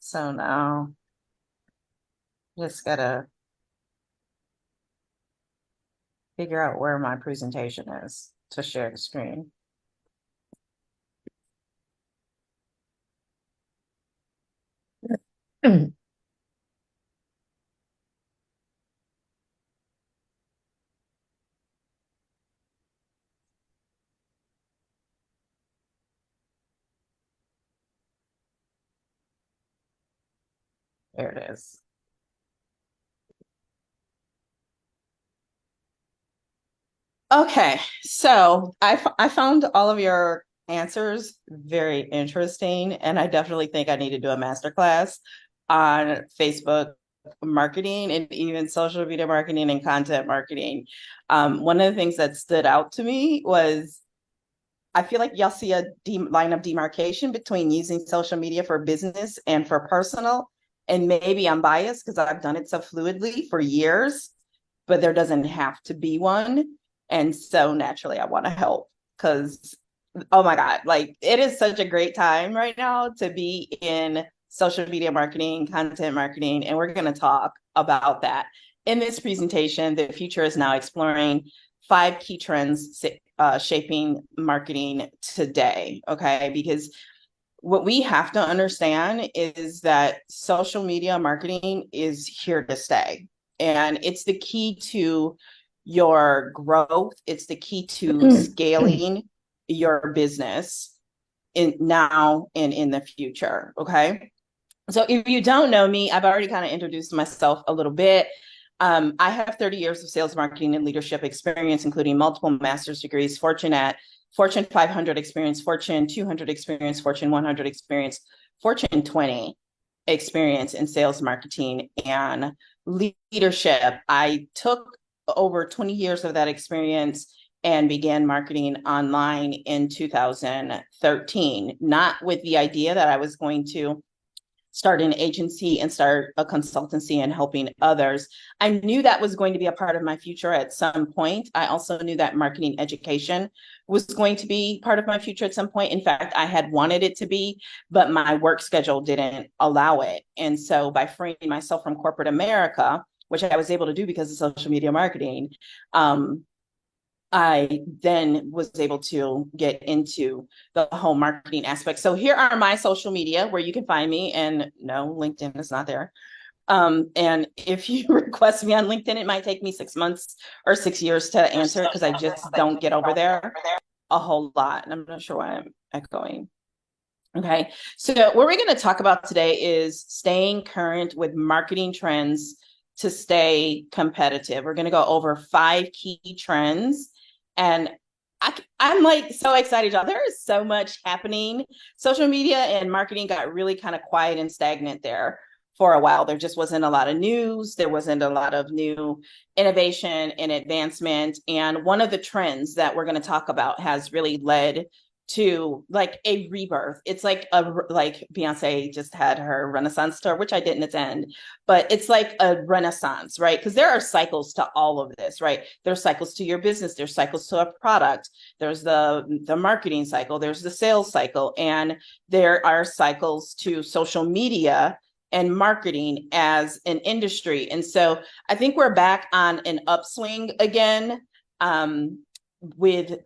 So now just gotta figure out where my presentation is to share the screen. There it is. Okay, so I found all of your answers very interesting, and I definitely think I need to do a masterclass on Facebook marketing and even social media marketing and content marketing. One of the things that stood out to me was I feel like y'all see a line of demarcation between using social media for business and for personal. And maybe I'm biased because I've done it so fluidly for years, but there doesn't have to be one. And so naturally, I want to help because, oh my God, like it is such a great time right now to be in social media marketing, content marketing, and we're going to talk about that. In this presentation, the future is now exploring 5 key trends shaping marketing today. Okay. Because what we have to understand is that social media marketing is here to stay. And it's the key to your growth, it's the key to scaling your business in now and in the future. Okay. So if you don't know me, I've already kind of introduced myself a little bit. I have 30 years of sales, marketing, and leadership experience, including multiple master's degrees, Fortune 500 experience, Fortune 200 experience, Fortune 100 experience, Fortune 20 experience in sales, marketing, and leadership. I took over 20 years of that experience and began marketing online in 2013, not with the idea that I was going to start an agency and start a consultancy and helping others. I knew that was going to be a part of my future at some point. I also knew that marketing education was going to be part of my future at some point. In fact, I had wanted it to be, but my work schedule didn't allow it. And so by freeing myself from corporate America, which I was able to do because of social media marketing, I then was able to get into the whole marketing aspect. So here are my social media where you can find me. And no, LinkedIn is not there. And if you request me on LinkedIn, it might take me 6 months or 6 years to answer because I just don't get over there a whole lot. And I'm not sure why I'm echoing. Okay. So what we're going to talk about today is staying current with marketing trends to stay competitive. We're going to go over 5 key trends. And I'm like so excited, y'all. There is so much happening. Social media and marketing got really kind of quiet and stagnant there for a while. There just wasn't a lot of news. There wasn't a lot of new innovation and advancement. And one of the trends that we're going to talk about has really led to like a rebirth. It's like Beyonce just had her Renaissance tour, which I didn't attend, but it's like a renaissance, right? Because there are cycles to all of this, right? There's cycles to your business, there's cycles to a product, there's the marketing cycle, there's the sales cycle, and there are cycles to social media and marketing as an industry. And so I think we're back on an upswing again. With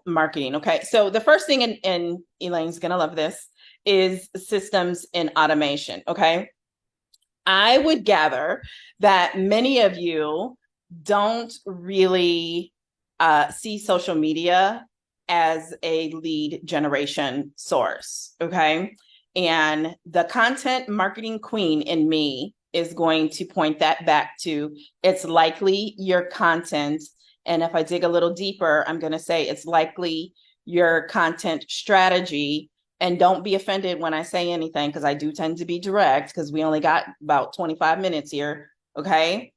marketing. Okay. So the first thing, and Elaine's gonna love this, is systems and automation. Okay. I would gather that many of you don't really see social media as a lead generation source. Okay. And the content marketing queen in me is going to point that back to it's likely your content. And if I dig a little deeper, I'm going to say it's likely your content strategy. And don't be offended when I say anything, because I do tend to be direct, because we only got about 25 minutes here. Okay.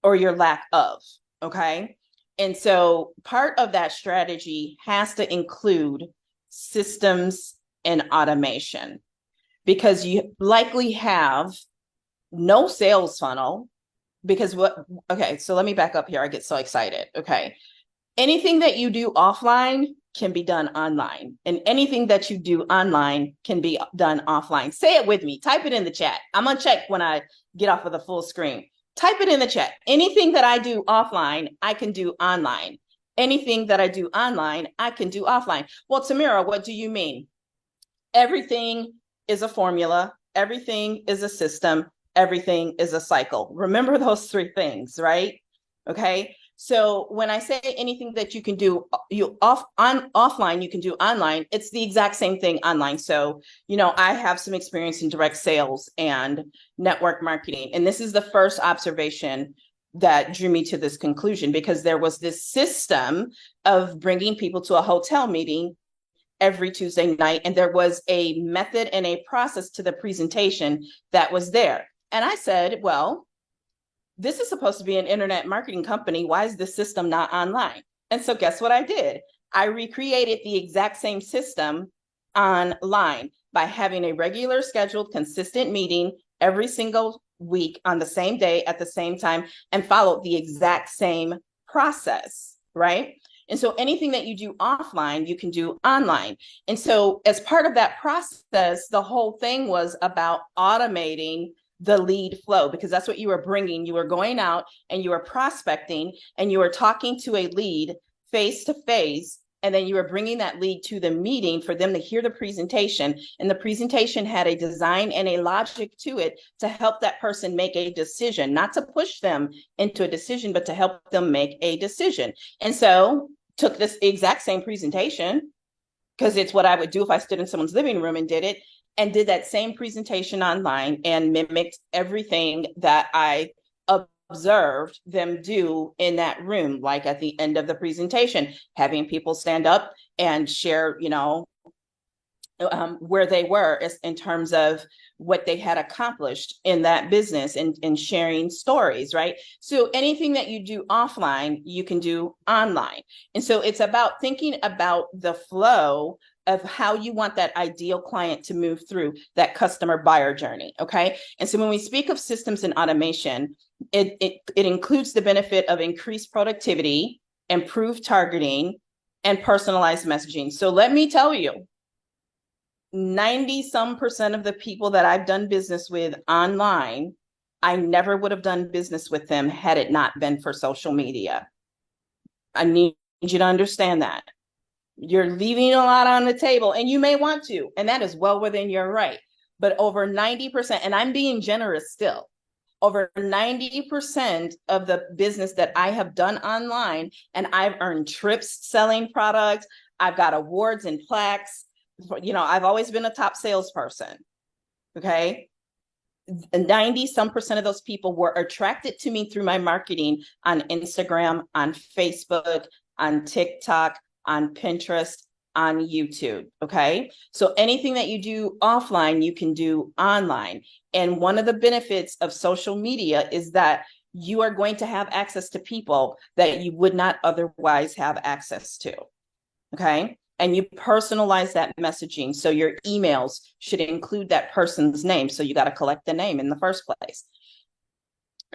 Or your lack of. Okay. And so part of that strategy has to include systems and automation, because you likely have no sales funnel. Because okay, so let me back up here. I get so excited. Okay. Anything that you do offline can be done online, and anything that you do online can be done offline. Say it with me. Type it in the chat. I'm gonna check when I get off of the full screen. Type it in the chat. Anything that I do offline, I can do online. Anything that I do online, I can do offline. Well, Tamira, what do you mean? Everything is a formula. Everything is a system. Everything is a cycle. Remember those three things, right? Okay. So when I say anything that you can do offline, you can do online, it's the exact same thing online. So, I have some experience in direct sales and network marketing. And this is the first observation that drew me to this conclusion, because there was this system of bringing people to a hotel meeting every Tuesday night. And there was a method and a process to the presentation that was there. And I said, well, this is supposed to be an internet marketing company. Why is the system not online? And so guess what I did? I recreated the exact same system online by having a regular scheduled, consistent meeting every single week on the same day at the same time, and followed the exact same process, right? And so anything that you do offline, you can do online. And so as part of that process, the whole thing was about automating the lead flow, because that's what you were bringing. You were going out and you were prospecting and you were talking to a lead face to face. And then you were bringing that lead to the meeting for them to hear the presentation. And the presentation had a design and a logic to it to help that person make a decision, not to push them into a decision, but to help them make a decision. And so took this exact same presentation, because it's what I would do if I stood in someone's living room and did it, and did that same presentation online and mimicked everything that I observed them do in that room. Like at the end of the presentation, having people stand up and share, where they were in terms of what they had accomplished in that business, and sharing stories, right? So anything that you do offline, you can do online. And so it's about thinking about the flow of how you want that ideal client to move through that customer buyer journey, okay? And so when we speak of systems and automation, it includes the benefit of increased productivity, improved targeting, and personalized messaging. So let me tell you, 90% of the people that I've done business with online, I never would have done business with them had it not been for social media. I need you to understand that. You're leaving a lot on the table, and you may want to, and that is well within your right. But over 90%, and I'm being generous still, over 90% of the business that I have done online, and I've earned trips selling products, I've got awards and plaques. I've always been a top salesperson. Okay. 90% of those people were attracted to me through my marketing on Instagram, on Facebook, on TikTok, on Pinterest, on YouTube. Okay. So anything that you do offline, you can do online. And one of the benefits of social media is that you are going to have access to people that you would not otherwise have access to. Okay. And you personalize that messaging. So your emails should include that person's name. So you got to collect the name in the first place.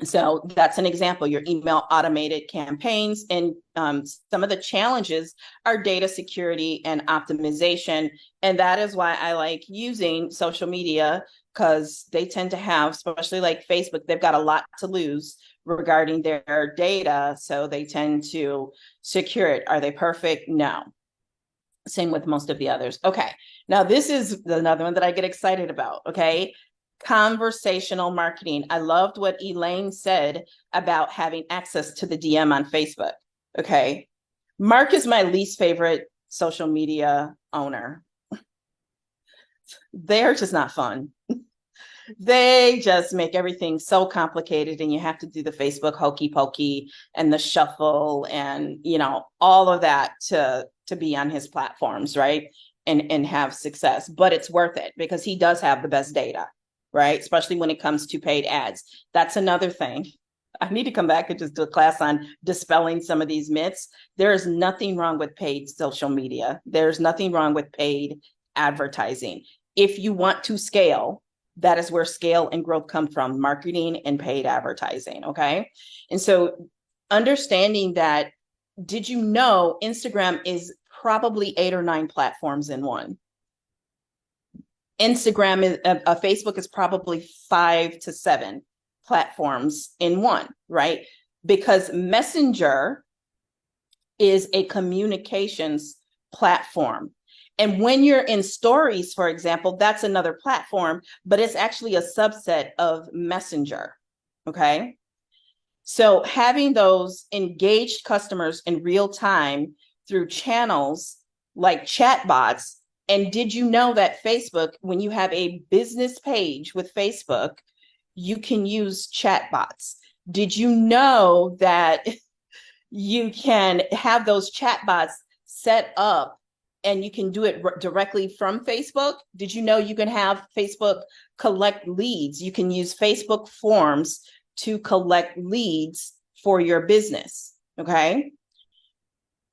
So that's an example, your email automated campaigns. And some of the challenges are data security and optimization. And that is why I like using social media, because they tend to have, especially like Facebook, they've got a lot to lose regarding their data. So they tend to secure it. Are they perfect? No. Same with most of the others. Okay. Now this is another one that I get excited about. Okay. Conversational marketing. I loved what Elaine said about having access to the DM on Facebook. Okay. Mark is my least favorite social media owner. They're just not fun. They just make everything so complicated, and you have to do the Facebook hokey pokey and the shuffle and, all of that to be on his platforms, right? And have success. But it's worth it because he does have the best data, right? Especially when it comes to paid ads. That's another thing. I need to come back and just do a class on dispelling some of these myths. There is nothing wrong with paid social media. There's nothing wrong with paid advertising. If you want to scale, that is where scale and growth come from, marketing and paid advertising, okay? And so understanding that, did you know Instagram is probably 8 or 9 platforms in one. Instagram is Facebook is probably 5 to 7 platforms in one, right? Because Messenger is a communications platform. And when you're in stories, for example, that's another platform, but it's actually a subset of Messenger. Okay. So having those engaged customers in real time through channels like chatbots. And did you know that Facebook, when you have a business page with Facebook, you can use chatbots? Did you know that you can have those chatbots set up and you can do it directly from Facebook? Did you know you can have Facebook collect leads? You can use Facebook forms to collect leads for your business. Okay.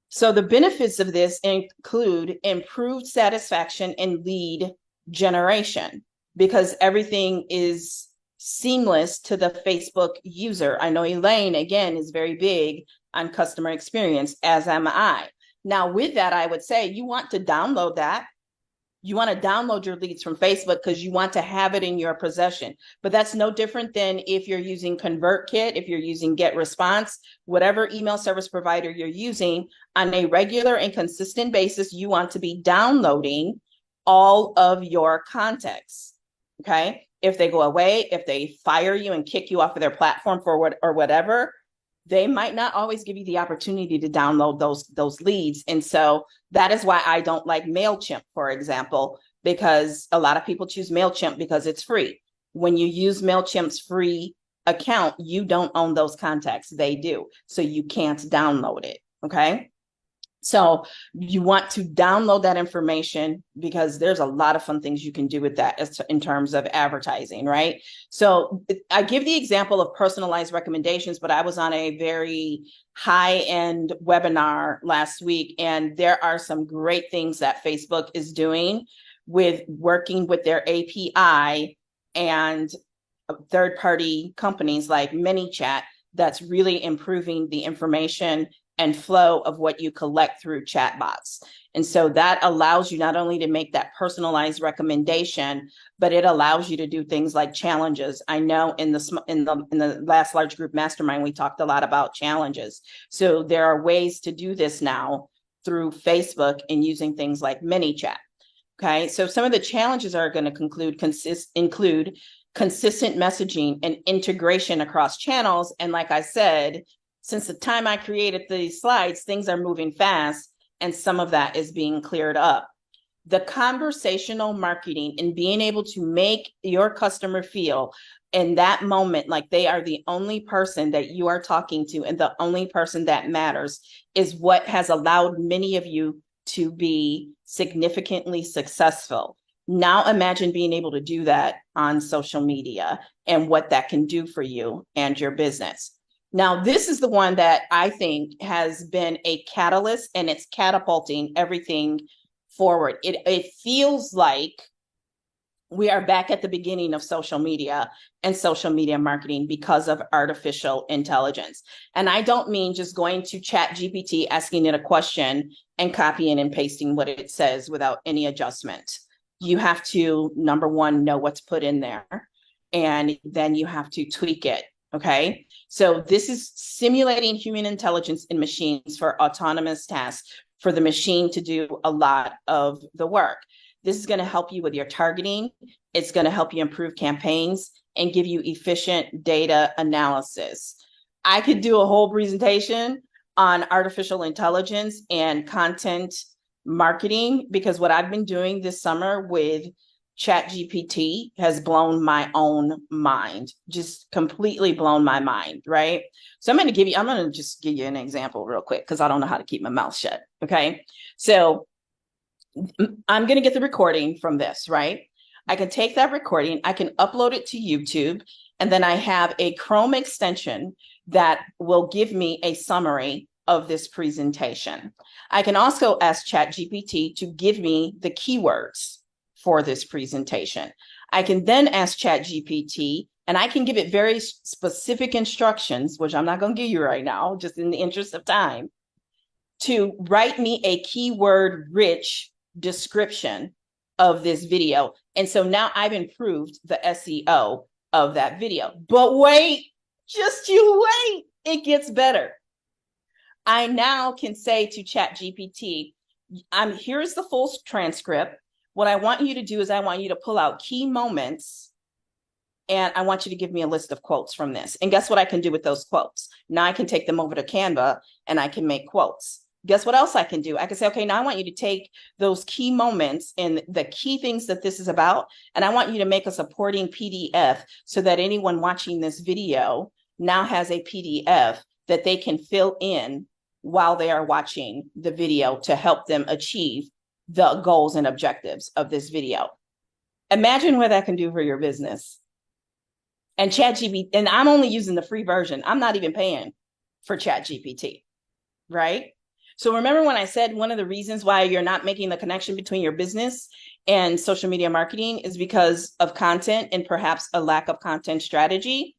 So the benefits of this include improved satisfaction and lead generation because everything is seamless to the Facebook user. I know Elaine, again, is very big on customer experience, as am I. Now, with that, I would say you want to download that. You want to download your leads from Facebook because you want to have it in your possession. But that's no different than if you're using ConvertKit, if you're using GetResponse, whatever email service provider you're using on a regular and consistent basis, you want to be downloading all of your contacts. Okay. If they go away, if they fire you and kick you off of their platform for what or whatever, they might not always give you the opportunity to download those leads. And so that is why I don't like MailChimp, for example, because a lot of people choose MailChimp because it's free. When you use MailChimp's free account, you don't own those contacts. They do. So you can't download it. Okay. So you want to download that information because there's a lot of fun things you can do with that in terms of advertising, right? So I give the example of personalized recommendations, but I was on a very high-end webinar last week, and there are some great things that Facebook is doing with working with their API and third-party companies like ManyChat that's really improving the information and flow of what you collect through chatbots. And so that allows you not only to make that personalized recommendation, but it allows you to do things like challenges. I know in the last large group mastermind, we talked a lot about challenges. So there are ways to do this now through Facebook and using things like ManyChat. Okay, so some of the challenges are going to include consistent messaging and integration across channels. And like I said, since the time I created these slides, things are moving fast, and some of that is being cleared up. The conversational marketing and being able to make your customer feel in that moment like they are the only person that you are talking to and the only person that matters is what has allowed many of you to be significantly successful. Now imagine being able to do that on social media and what that can do for you and your business. Now, this is the one that I think has been a catalyst, and it's catapulting everything forward. It feels like we are back at the beginning of social media and social media marketing because of artificial intelligence. And I don't mean just going to ChatGPT, asking it a question and copying and pasting what it says without any adjustment. You have to, number one, know what's put in there, and then you have to tweak it. Okay, so this is simulating human intelligence in machines for autonomous tasks for the machine to do a lot of the work. This is going to help you with your targeting. It's going to help you improve campaigns and give you efficient data analysis. I could do a whole presentation on artificial intelligence and content marketing because what I've been doing this summer with ChatGPT has blown my own mind, just completely blown my mind, right? So I'm going to just give you an example real quick because I don't know how to keep my mouth shut, okay? So I'm going to get the recording from this, right? I can take that recording, I can upload it to YouTube, and then I have a Chrome extension that will give me a summary of this presentation. I can also ask ChatGPT to give me the keywords for this presentation. I can then ask ChatGPT, and I can give it very specific instructions, which I'm not going to give you right now, just in the interest of time. to write me a keyword rich description of this video. And so now I've improved the SEO of that video. But wait, just you wait, it gets better. I now can say to ChatGPT, here's the full transcript. What I want you to do is I want you to pull out key moments, and I want you to give me a list of quotes from this. And guess what I can do with those quotes? Now I can take them over to Canva and I can make quotes. Guess what else I can do? I can say, okay, now I want you to take those key moments and the key things that this is about, and I want you to make a supporting PDF so that anyone watching this video now has a PDF that they can fill in while they are watching the video to help them achieve the goals and objectives of this video. Imagine what that can do for your business. And ChatGPT, and I'm only using the free version. I'm not even paying for ChatGPT, right? So remember when I said one of the reasons why you're not making the connection between your business and social media marketing is because of content and perhaps a lack of content strategy?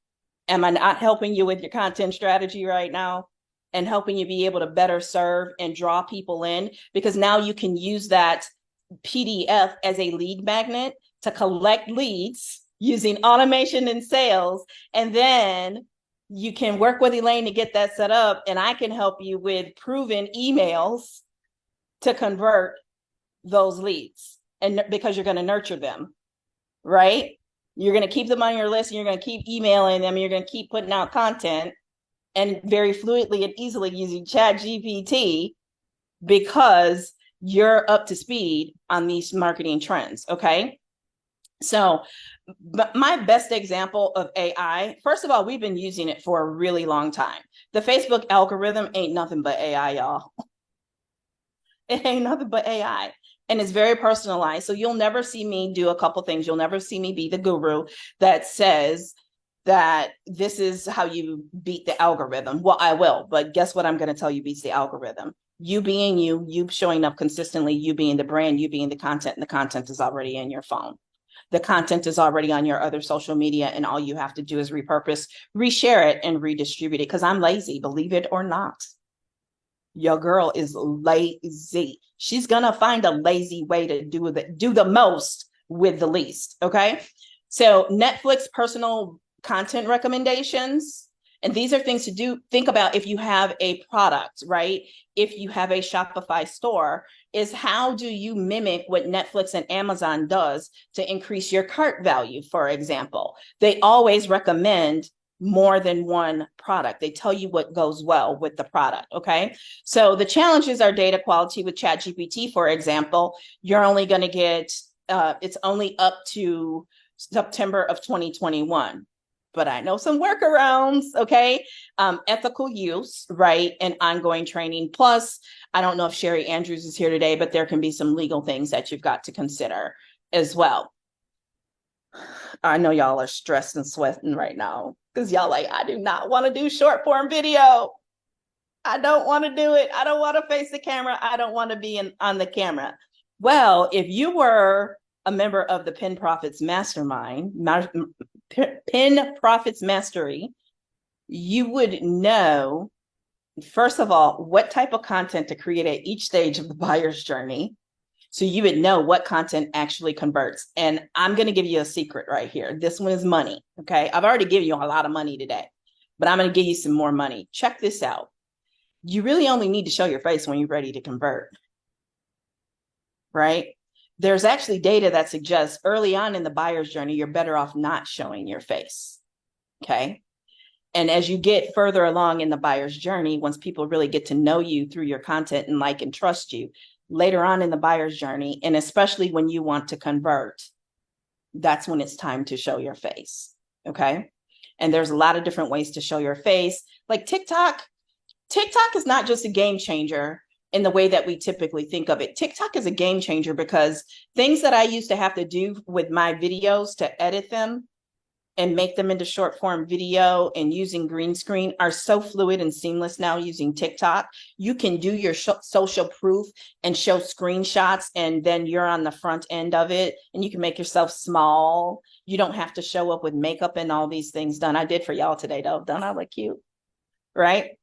Am I not helping you with your content strategy right now and helping you be able to better serve and draw people in? Because now you can use that PDF as a lead magnet to collect leads using automation and sales. And then you can work with Elaine to get that set up. And I can help you with proven emails to convert those leads. And because you're going to nurture them, right? You're going to keep them on your list and you're going to keep emailing them. You're going to keep putting out content and very fluidly and easily using ChatGPT because you're up to speed on these marketing trends. Okay. So my best example of AI, first of all, we've been using it for a really long time. The Facebook algorithm ain't nothing but AI, y'all. It ain't nothing but AI. And it's very personalized. So you'll never see me do a couple things. You'll never see me be the guru that says that this is how you beat the algorithm. Well, I will, but guess what I'm going to tell you beats the algorithm? You being you showing up consistently, you being the brand, you being the content, and the content is already in your phone. The content is already on your other social media, and all you have to do is repurpose, reshare it, and redistribute it. Because I'm lazy, believe it or not. Your girl is lazy. She's gonna find a lazy way to do the most with the least. Okay. So Netflix personal content recommendations. And these are things to think about if you have a product, right? If you have a Shopify store, is how do you mimic what Netflix and Amazon does to increase your cart value, for example? They always recommend more than one product. They tell you what goes well with the product, okay? So the challenges are data quality with ChatGPT, for example. You're only going to get, it's only up to September of 2021. But I know some workarounds, okay? Ethical use, right? And ongoing training. Plus, I don't know if Sherry Andrews is here today, but there can be some legal things that you've got to consider as well. I know y'all are stressed and sweating right now because y'all like, I do not want to do short form video. I don't want to do it. I don't want to face the camera. I don't want to be on the camera. Well, if you were a member of the Pin Profits Mastermind, Pin Profits Mastery, you would know, first of all, what type of content to create at each stage of the buyer's journey. So you would know what content actually converts. And I'm going to give you a secret right here. This one is money. Okay. I've already given you a lot of money today, but I'm going to give you some more money. Check this out. You really only need to show your face when you're ready to convert. Right? There's actually data that suggests early on in the buyer's journey, you're better off not showing your face. Okay. And as you get further along in the buyer's journey, once people really get to know you through your content and like and trust you, later on in the buyer's journey, and especially when you want to convert, that's when it's time to show your face. Okay. And there's a lot of different ways to show your face. Like TikTok is not just a game changer in the way that we typically think of it. TikTok is a game changer because things that I used to have to do with my videos to edit them and make them into short form video and using green screen are so fluid and seamless now using TikTok. You can do your social proof and show screenshots, and then you're on the front end of it, and you can make yourself small. You don't have to show up with makeup and all these things done. I did for y'all today though. Don't I look cute? Right?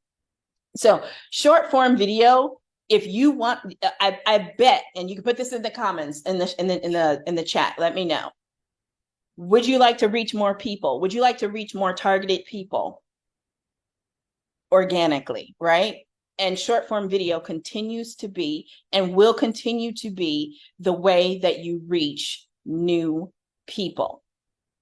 So short form video If you want, I bet, and you can put this in the comments in the chat. Let me know. Would you like to reach more people? Would you like to reach more targeted people organically, right? And short form video continues to be and will continue to be the way that you reach new people,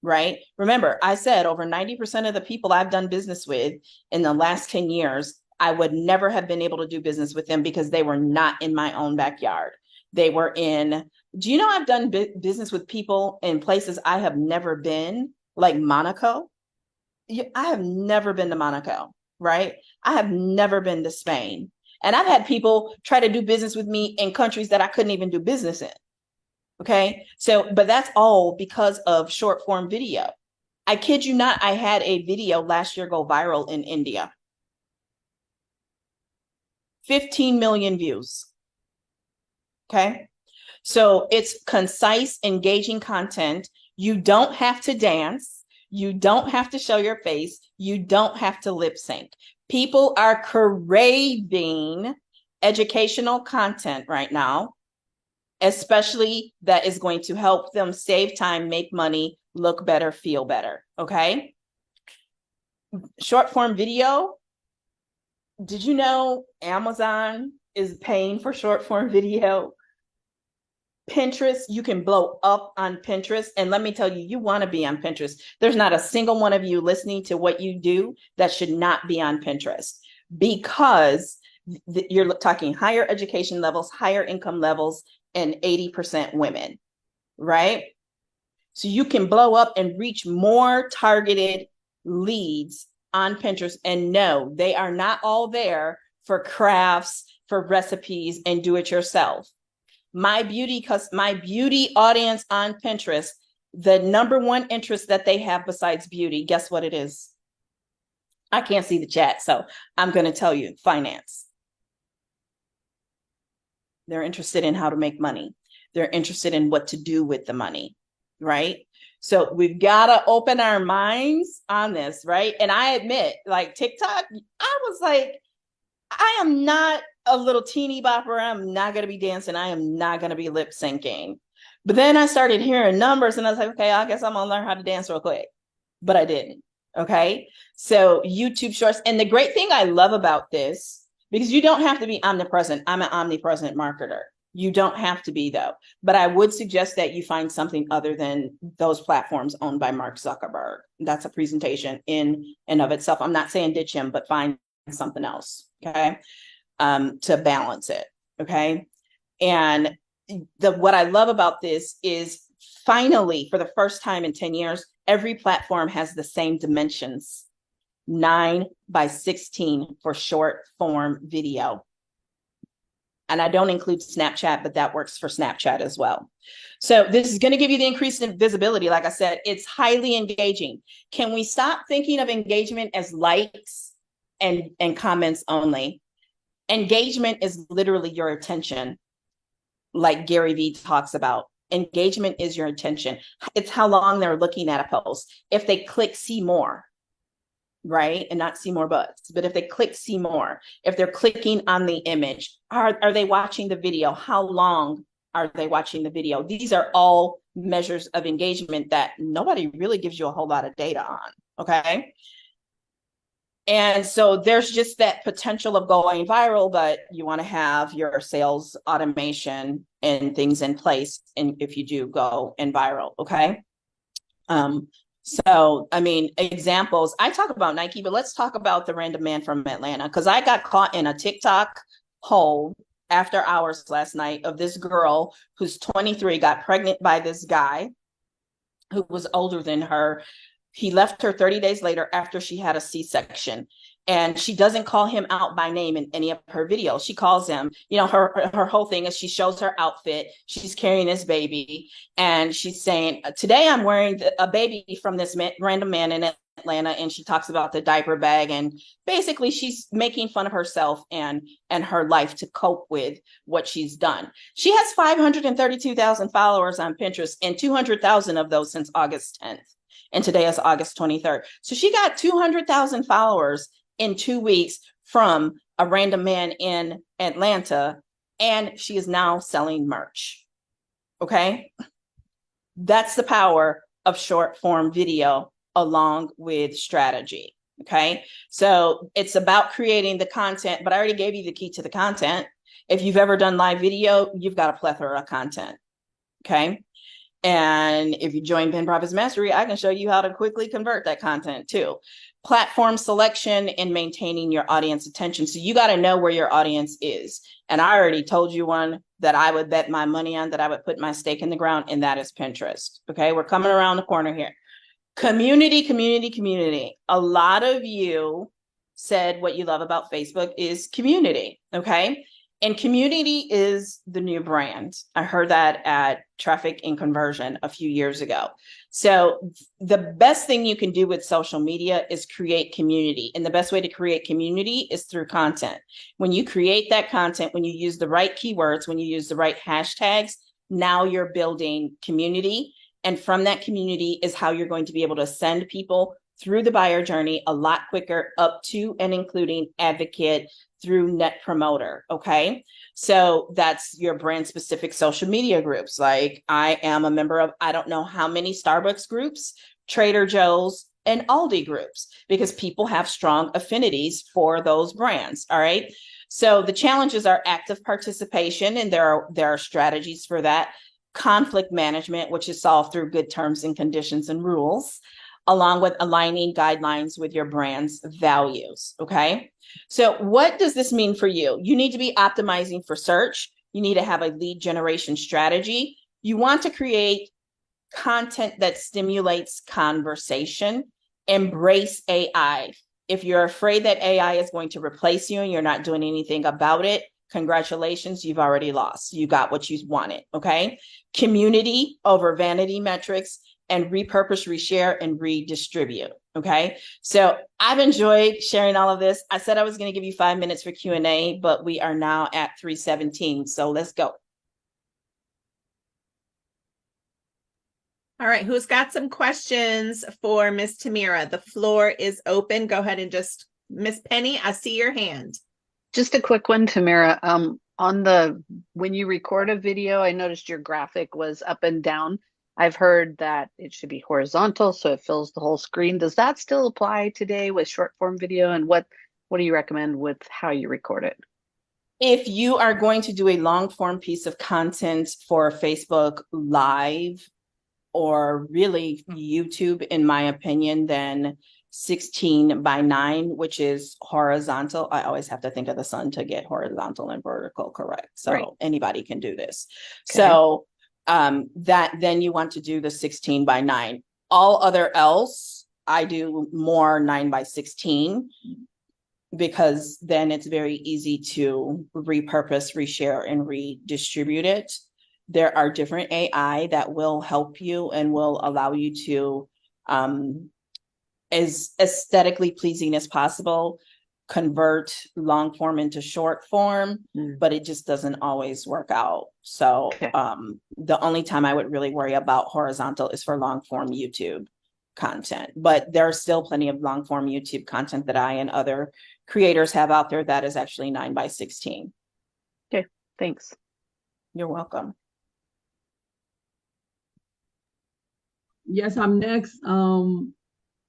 right? Remember, I said over 90% of the people I've done business with in the last 10 years, I would never have been able to do business with them because they were not in my own backyard. They were in, do you know I've done business with people in places I have never been, like Monaco? I have never been to Monaco, right? I have never been to Spain. And I've had people try to do business with me in countries that I couldn't even do business in. Okay. So, but that's all because of short form video. I kid you not, I had a video last year go viral in India. 15 million views. Okay. So it's concise, engaging content. You don't have to dance. You don't have to show your face. You don't have to lip sync. People are craving educational content right now, especially that is going to help them save time, make money, look better, feel better. Okay. Short form video. Did you know Amazon is paying for short form video? Pinterest, you can blow up on Pinterest. And let me tell you, you want to be on Pinterest. There's not a single one of you listening to what you do that should not be on Pinterest, because you're talking higher education levels, higher income levels, and 80% women, right? So you can blow up and reach more targeted leads on Pinterest. And no, they are not all there for crafts, for recipes, and do it yourself. My beauty audience on Pinterest, the number one interest that they have besides beauty, guess what it is? I can't see the chat, so I'm going to tell you, finance. They're interested in how to make money. They're interested in what to do with the money, right? So we've got to open our minds on this, right? And I admit, like TikTok, I was like, I am not a little teeny bopper. I'm not going to be dancing. I am not going to be lip syncing. But then I started hearing numbers and I was like, okay, I guess I'm going to learn how to dance real quick. But I didn't. Okay. So YouTube Shorts. And the great thing I love about this, because you don't have to be omnipresent. I'm an omnipresent marketer. You don't have to be, though. But I would suggest that you find something other than those platforms owned by Mark Zuckerberg. That's a presentation in and of itself. I'm not saying ditch him, but find something else. Okay. To balance it. Okay. And what I love about this is finally, for the first time in 10 years, every platform has the same dimensions, 9:16 for short form video. And I don't include Snapchat, but that works for Snapchat as well. So this is going to give you the increase in visibility. Like I said, it's highly engaging. Can we stop thinking of engagement as likes and comments only? Engagement is literally your attention, like Gary Vee talks about. Engagement is your attention. It's how long they're looking at a post. If they click see more, right? And not see more butts, but if they click see more, if they're clicking on the image, are they watching the video? How long are they watching the video? These are all measures of engagement that nobody really gives you a whole lot of data on, okay? And so there's just that potential of going viral, but you want to have your sales automation and things in place. And if you do go in viral, okay? So, I mean, examples, I talk about Nike, but let's talk about the random man from Atlanta, because I got caught in a TikTok hole after hours last night of this girl who's 23, got pregnant by this guy who was older than her. He left her 30 days later after she had a C-section. And she doesn't call him out by name in any of her videos. She calls him, you know, her whole thing is she shows her outfit. She's carrying this baby. And she's saying, today I'm wearing a baby from this random man in Atlanta. And she talks about the diaper bag. And basically she's making fun of herself and her life to cope with what she's done. She has 532,000 followers on Pinterest, and 200,000 of those since August 10th. And today is August 23rd. So she got 200,000 followers in 2 weeks from a random man in Atlanta, and she is now selling merch. Okay. That's the power of short form video along with strategy. Okay. So it's about creating the content, but I already gave you the key to the content. If you've ever done live video, you've got a plethora of content. Okay. And if you join Ben Profits Mastery, I can show you how to quickly convert that content too. Platform selection and maintaining your audience attention. So you got to know where your audience is. And I already told you one that I would bet my money on, that I would put my stake in the ground, and that is Pinterest. Okay, we're coming around the corner here. Community, community, community. A lot of you said what you love about Facebook is community. Okay. And community is the new brand. I heard that at Traffic and Conversion a few years ago. So the best thing you can do with social media is create community. And the best way to create community is through content. When you create that content, when you use the right keywords, when you use the right hashtags, now you're building community. And from that community is how you're going to be able to send people through the buyer journey a lot quicker, up to and including advocate through Net Promoter. Okay. So that's your brand specific social media groups. Like I am a member of, I don't know how many Starbucks groups, Trader Joe's, and Aldi groups, because people have strong affinities for those brands. All right. So the challenges are active participation, and there are strategies for that. Conflict management, which is solved through good terms and conditions and rules, along with aligning guidelines with your brand's values. Okay. So what does this mean for you? You need to be optimizing for search. You need to have a lead generation strategy. You want to create content that stimulates conversation. Embrace AI. If you're afraid that AI is going to replace you and you're not doing anything about it, congratulations, you've already lost. You got what you wanted. Okay. Community over vanity metrics, and repurpose, reshare, and redistribute. Okay. So I've enjoyed sharing all of this. I said I was going to give you 5 minutes for Q&A, but we are now at 3:17. So let's go. All right. Who's got some questions for Miss Tamira? The floor is open. Go ahead and just, Miss Penny, I see your hand. Just a quick one, Tamira. When you record a video, I noticed your graphic was up and down. I've heard that it should be horizontal, so it fills the whole screen. Does that still apply today with short form video? And what do you recommend with how you record it? If you are going to do a long form piece of content for Facebook Live or really YouTube, in my opinion, then 16:9, which is horizontal. I always have to think of the sun to get horizontal and vertical correct. So right. Anybody can do this. Okay. So that then you want to do the 16:9. All other else, I do more 9:16, because then it's very easy to repurpose, reshare, and redistribute it. There are different AI that will help you and will allow you to, as aesthetically pleasing as possible, convert long form into short form, but it just doesn't always work out. So okay. The only time I would really worry about horizontal is for long form YouTube content, but there are still plenty of long form YouTube content that I and other creators have out there that is actually 9:16. Okay, thanks. You're welcome. Yes, I'm next.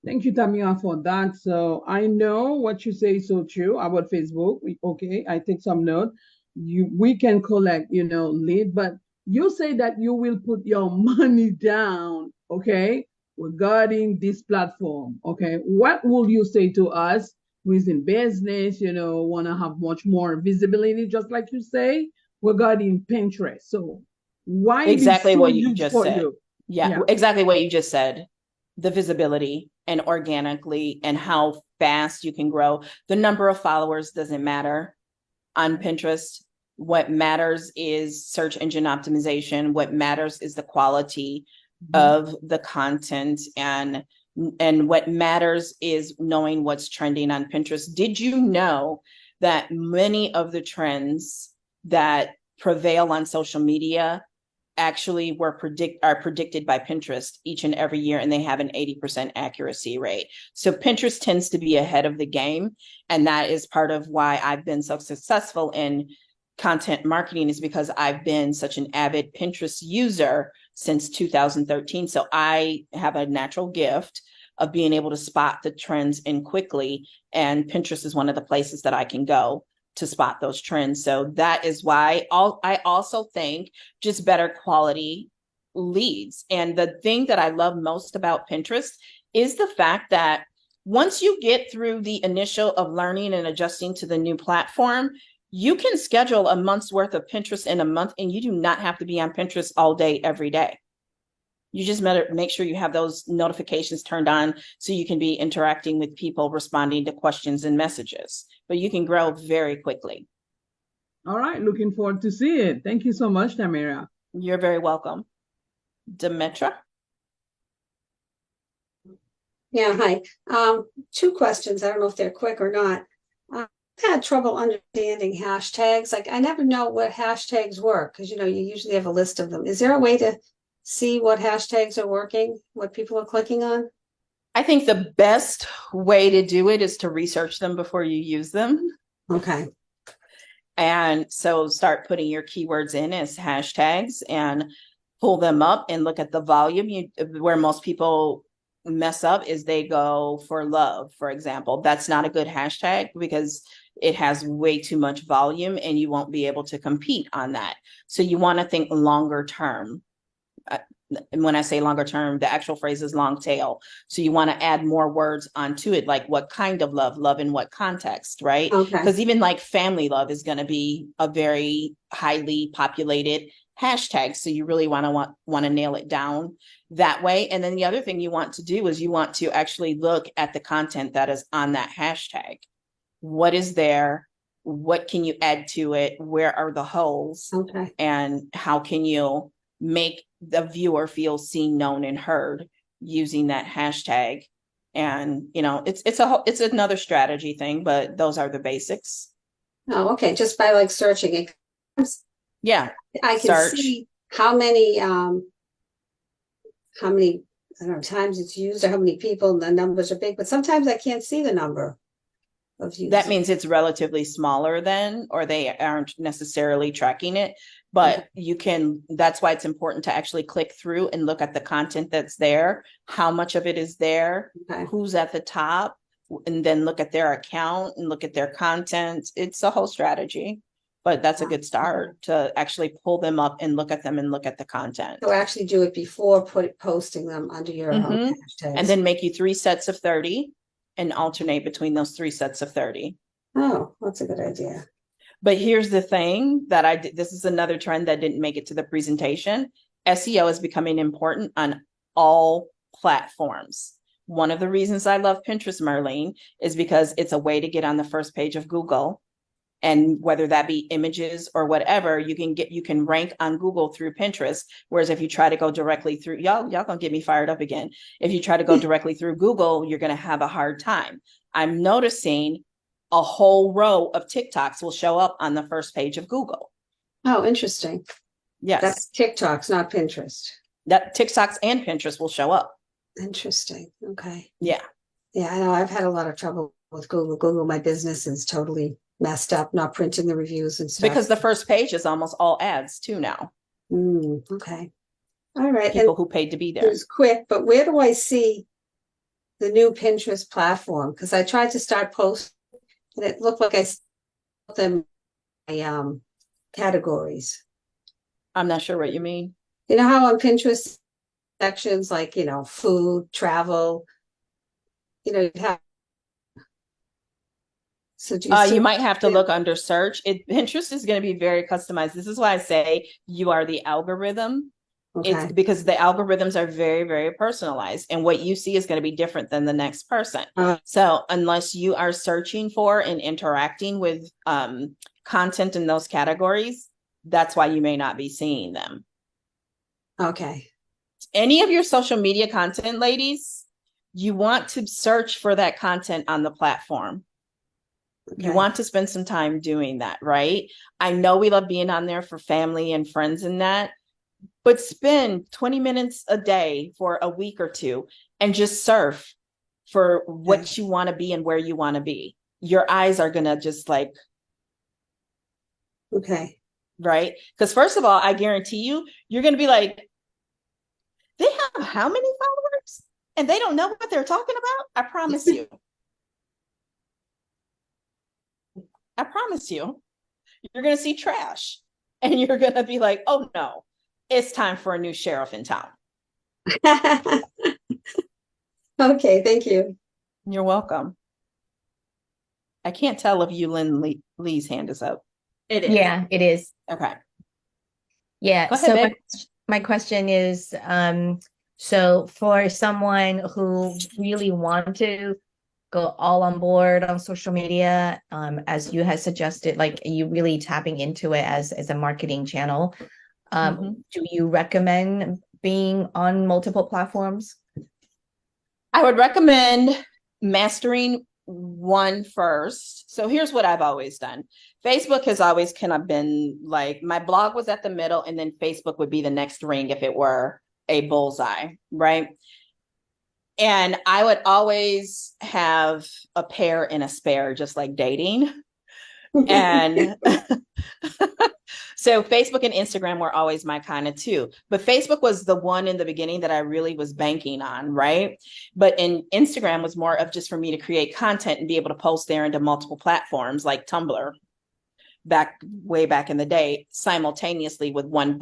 Thank you, Tamia, for that. So I know what you say is so true about Facebook. Okay, I take some note. We can collect, lead, but you say that you will put your money down, okay, regarding this platform. Okay, what will you say to us who is in business, want to have much more visibility, just like you say, regarding Pinterest? So why exactly what you just said? Yeah, exactly what you just said. The visibility and organically and how fast you can grow. The number of followers doesn't matter on Pinterest. What matters is search engine optimization. What matters is the quality of the content, and what matters is knowing what's trending on Pinterest. Did you know that many of the trends that prevail on social media actually are predicted by Pinterest each and every year, and they have an 80% accuracy rate. So Pinterest tends to be ahead of the game, and that is part of why I've been so successful in content marketing, is because I've been such an avid Pinterest user since 2013. So I have a natural gift of being able to spot the trends in quickly, and Pinterest is one of the places that I can go to spot those trends. So that is why I also think just better quality leads. And the thing that I love most about Pinterest is the fact that once you get through the initial of learning and adjusting to the new platform, you can schedule a month's worth of Pinterest in a month, and you do not have to be on Pinterest all day, every day. You just make sure you have those notifications turned on so you can be interacting with people, responding to questions and messages, but you can grow very quickly. All right, looking forward to see it. Thank you so much, Tamara. You're very welcome. Demetra? Yeah, hi. Two questions. I don't know if they're quick or not. I've had trouble understanding hashtags. Like, I never know what hashtags work because, you usually have a list of them. Is there a way to see what hashtags are working, what people are clicking on? I think the best way to do it is to research them before you use them. Okay. And so start putting your keywords in as hashtags and pull them up and look at the volume. Where most people mess up is they go for love, for example. That's not a good hashtag because it has way too much volume and you won't be able to compete on that. So you want to think longer term. And when I say longer term, the actual phrase is long tail. So you want to add more words onto it, like what kind of love in what context, right? Okay. Because even like family love is going to be a very highly populated hashtag. So you really want to nail it down that way. And then the other thing you want to do is you want to actually look at the content that is on that hashtag. What is there? What can you add to it? Where are the holes? Okay. And how can you make the viewer feel seen, known, and heard using that hashtag? And it's another strategy thing, but those are the basics. Oh, okay. Just by like searching it. Yeah. I can Search. see how many I don't know, times it's used or how many people, the numbers are big, but sometimes I can't see the number of users. That means it's relatively smaller then, or they aren't necessarily tracking it, but that's why it's important to actually click through and look at the content that's there, how much of it is there, Okay. who's at the top, and then look at their account and look at their content. It's a whole strategy, but that's a good start to actually pull them up and look at them and look at the content. So actually do it before posting them under your Mhm. hashtags. And then make you 3 sets of 30 and alternate between those 3 sets of 30. Oh, that's a good idea. But here's the thing that this is another trend that didn't make it to the presentation. SEO is becoming important on all platforms. One of the reasons I love Pinterest, Marlene, is because it's a way to get on the first page of Google. And whether that be images or whatever, you can rank on Google through Pinterest. Whereas if you try to go directly through, y'all gonna get me fired up again. If you try to go directly through Google, you're gonna have a hard time. I'm noticing a whole row of TikToks will show up on the first page of Google. Oh, interesting. Yes. That's TikToks, not Pinterest. That TikToks and Pinterest will show up. Interesting. Okay. Yeah. Yeah, I know I've had a lot of trouble with Google. Google, my business is totally messed up, not printing the reviews and stuff. Because the first page is almost all ads too now. Okay. All right. People who paid to be It there. was quick, but where do I see the new Pinterest platform? Because I tried to start posting and it looked like I put them in my categories. I'm not sure what you mean. You know how on Pinterest sections like, food, travel, you have. So do you You might have to look under search. Pinterest is going to be very customized. This is why I say you are the algorithm. Okay. It's because the algorithms are very, very personalized, and what you see is going to be different than the next person. So unless you are searching for and interacting with content in those categories, that's why you may not be seeing them. Okay. Any of your social media content, ladies, you want to search for that content on the platform. Okay. You want to spend some time doing that, right? I know we love being on there for family and friends and that, but spend 20 minutes a day for a week or two and just surf for what you want to be and where you want to be. Your eyes are going to just like, Okay. right? Because first of all, I guarantee you, you're going to be like, they have how many followers? And they don't know what they're talking about? I promise you. I promise you. You're going to see trash. And you're going to be like, oh no, it's time for a new sheriff in town. Okay, thank you. You're welcome. I can't tell if Yulin Lee's hand is up. It is. Yeah, it is. Okay. Yeah. Go ahead, So babe. my question is, so for someone who really want to go all on board on social media, as you had suggested, like you really tapping into it as a marketing channel, do you recommend being on multiple platforms? I would recommend mastering one first. So here's what I've always done. Facebook has always kind of been like, my blog was at the middle and then Facebook would be the next ring if it were a bullseye, right? And I would always have a pair and a spare, just like dating. And so Facebook and Instagram were always my kind of two. But Facebook was the one in the beginning that I really was banking on, right? But in Instagram was more of just for me to create content and be able to post there into multiple platforms like Tumblr way back in the day, simultaneously with one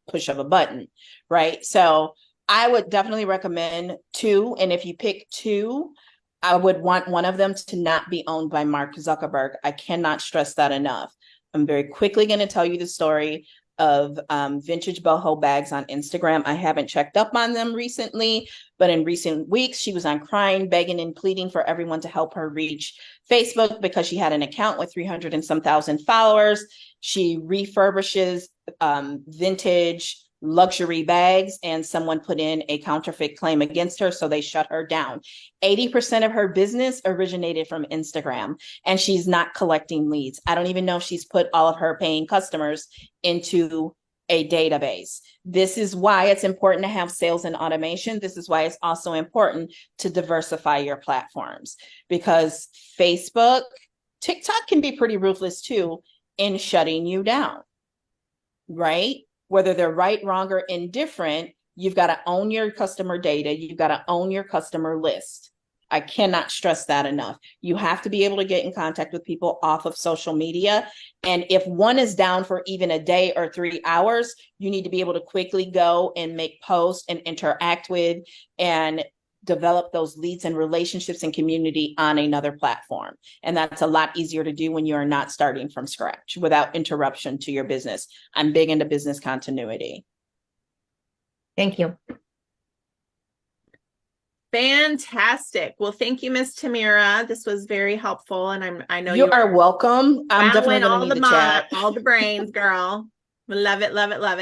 push of a button, right? So I would definitely recommend two. And if you pick two, I would want one of them to not be owned by Mark Zuckerberg. I cannot stress that enough. I'm very quickly going to tell you the story of vintage boho bags on Instagram. I haven't checked up on them recently, but in recent weeks, she was on crying, begging and pleading for everyone to help her reach Facebook because she had an account with 300 and some thousand followers. She refurbishes vintage luxury bags, and someone put in a counterfeit claim against her, so they shut her down. 80% of her business originated from Instagram, and she's not collecting leads. I don't even know if she's put all of her paying customers into a database. This is why it's important to have sales and automation. This is why it's also important to diversify your platforms, because Facebook, TikTok can be pretty ruthless too in shutting you down, right? Whether they're right, wrong, or indifferent, you've got to own your customer data. You've got to own your customer list. I cannot stress that enough. You have to be able to get in contact with people off of social media. And if one is down for even a day or 3 hours, you need to be able to quickly go and make posts and interact with and develop those leads and relationships and community on another platform. And that's a lot easier to do when you are not starting from scratch without interruption to your business. I'm big into business continuity. Thank you. Fantastic. Well, thank you, Miss Tamira. This was very helpful, and I know You are welcome. I'm definitely all going to the need the chat. all the brains, girl. Love it, love it, love it.